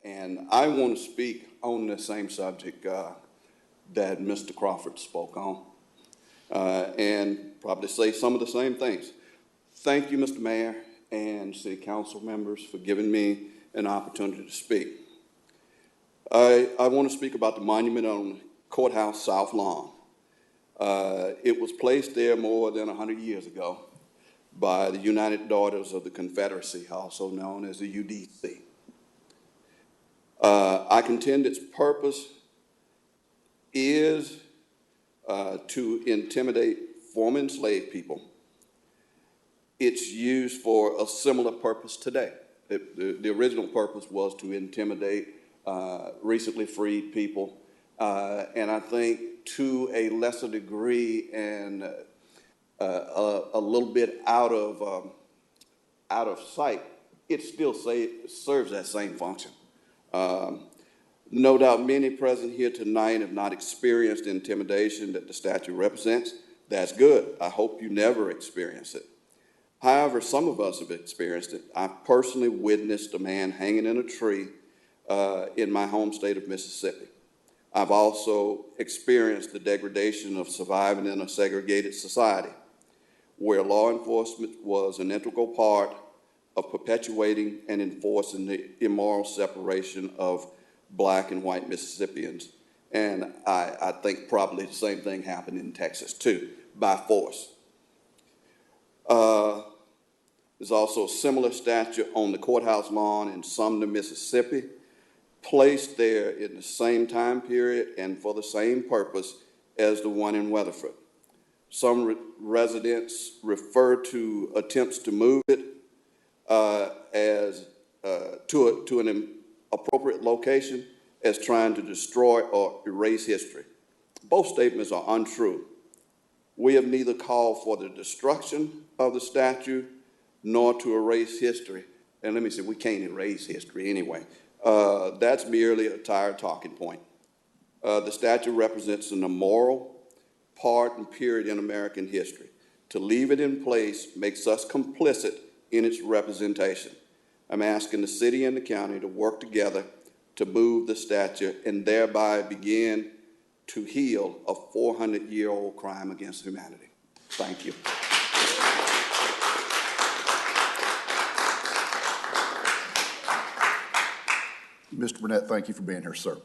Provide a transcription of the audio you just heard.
And I want to speak on the same subject that Mr. Crawford spoke on, and probably say some of the same things. Thank you, Mr. Mayor and City Council members, for giving me an opportunity to speak. I want to speak about the monument on Courthouse South Lawn. It was placed there more than 100 years ago by the United Daughters of the Confederacy, also known as the UDC. I contend its purpose is to intimidate former enslaved people. It's used for a similar purpose today. The original purpose was to intimidate recently freed people, and I think to a lesser degree and a little bit out of sight, it still serves that same function. No doubt many present here tonight have not experienced the intimidation that the statue represents. That's good. I hope you never experience it. However, some of us have experienced it. I personally witnessed a man hanging in a tree in my home state of Mississippi. I've also experienced the degradation of surviving in a segregated society where law enforcement was an integral part of perpetuating and enforcing the immoral separation of Black and white Mississippians. And I think probably the same thing happened in Texas too, by force. There's also a similar statue on the courthouse lawn in Sumner, Mississippi, placed there in the same time period and for the same purpose as the one in Weatherford. Some residents refer to attempts to move it to an appropriate location as trying to destroy or erase history. Both statements are untrue. We have neither called for the destruction of the statue nor to erase history. And let me say, we can't erase history anyway. That's merely a tired talking point. The statue represents an immoral part and period in American history. To leave it in place makes us complicit in its representation. I'm asking the city and the county to work together to move the statue and thereby begin to heal a 400-year-old crime against humanity. Thank you. Mr. Burnett, thank you for being here, sir.